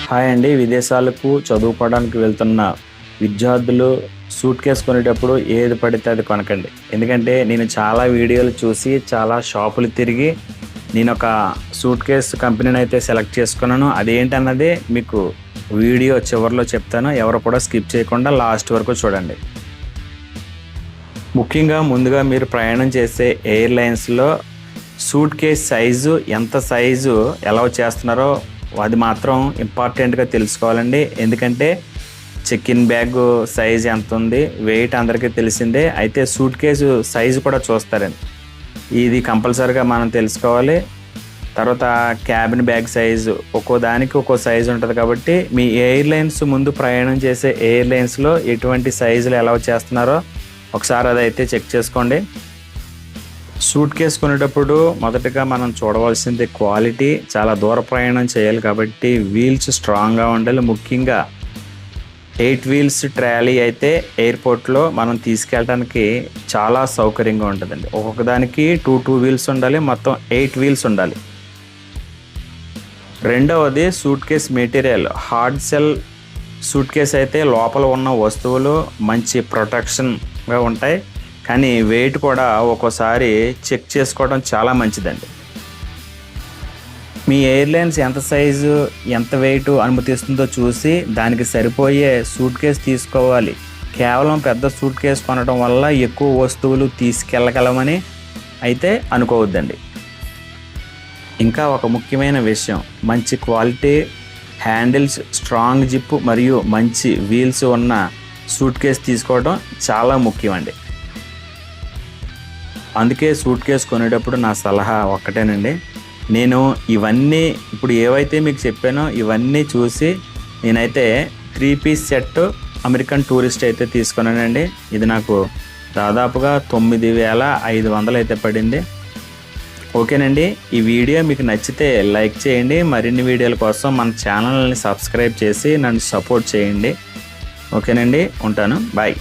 Hi అండి. విదేశాలకు చదువుకోవడానికి వెళ్తున్న విద్యార్థులు సూట్ కేస్ కొనేటప్పుడు ఏది పడితే అది కొనకండి. ఎందుకంటే నేను చాలా వీడియోలు చూసి చాలా షాపులు తిరిగి నేను ఒక సూట్ కేస్ కంపెనీని అయితే సెలెక్ట్ చేసుకున్నాను. అదేంటన్నది మీకు వీడియో చివరిలో చెప్తాను. ఎవరు కూడా స్కిప్ చేయకుండా లాస్ట్ వరకు చూడండి. ముఖ్యంగా ముందుగా మీరు ప్రయాణం చేసే ఎయిర్లైన్స్లో సూట్ కేస్ సైజు ఎంత సైజు అలౌ చేస్తున్నారో అది మాత్రం ఇంపార్టెంట్గా తెలుసుకోవాలండి. ఎందుకంటే చెక్ ఇన్ బ్యాగ్ సైజ్ ఎంత ఉంది, వెయిట్ అందరికీ తెలిసిందే. అయితే సూట్ కేసు సైజు కూడా చూస్తారండి, ఇది కంపల్సరీగా మనం తెలుసుకోవాలి. తర్వాత క్యాబిన్ బ్యాగ్ సైజు ఒక్కో దానికి ఒక్కో సైజు ఉంటుంది. కాబట్టి మీ ఎయిర్లైన్స్ ముందు ప్రయాణం చేసే ఎయిర్లైన్స్లో ఎటువంటి సైజులు అలౌ చేస్తున్నారో ఒకసారి అదైతే చెక్ చేసుకోండి. సూట్ కేస్ కొనేటప్పుడు మొదటగా మనం చూడవలసింది క్వాలిటీ. చాలా దూర ప్రయాణం చేయాలి కాబట్టి వీల్స్ స్ట్రాంగ్గా ఉండాలి. ముఖ్యంగా 8 వీల్స్ ట్రాలీ అయితే ఎయిర్పోర్ట్లో మనం తీసుకెళ్ళడానికి చాలా సౌకర్యంగా ఉంటుందండి. ఒక్కొక్క దానికి 2 వీల్స్ ఉండాలి, మొత్తం 8 వీల్స్ ఉండాలి. రెండవది suit case material. Hard cell suit case అయితే లోపల ఉన్న వస్తువులు మంచి ప్రొటెక్షన్గా ఉంటాయి, కానీ వెయిట్ కూడా ఒక్కోసారి చెక్ చేసుకోవడం చాలా మంచిదండి. మీ ఎయిర్లైన్స్ ఎంత సైజు ఎంత వెయిట్ అనుమతిస్తుందో చూసి దానికి సరిపోయే సూట్ కేస్ తీసుకోవాలి. కేవలం పెద్ద సూట్ కేస్ కొనడం వల్ల ఎక్కువ వస్తువులు తీసుకెళ్ళగలమని అయితే అనుకోవద్దండి. ఇంకా ఒక ముఖ్యమైన విషయం, మంచి క్వాలిటీ హ్యాండిల్స్, స్ట్రాంగ్ జిప్ మరియు మంచి వీల్స్ ఉన్న సూట్ కేస్ తీసుకోవడం చాలా ముఖ్యమండి. అందుకే సూట్ కేస్ కొనేటప్పుడు నా సలహా ఒక్కటేనండి. నేను ఇవన్నీ ఇప్పుడు ఏవైతే మీకు చెప్పానో ఇవన్నీ చూసి నేనైతే 3 పీస్ సెట్ అమెరికన్ టూరిస్ట్ అయితే తీసుకున్నానండి. ఇది నాకు దాదాపుగా 9,500 అయితే పడింది. ఓకేనండి, ఈ వీడియో మీకు నచ్చితే లైక్ చేయండి. మరిన్ని వీడియోల కోసం మన ఛానల్ని సబ్స్క్రైబ్ చేసి నన్ను సపోర్ట్ చేయండి. ఓకేనండి, ఉంటాను. బాయ్.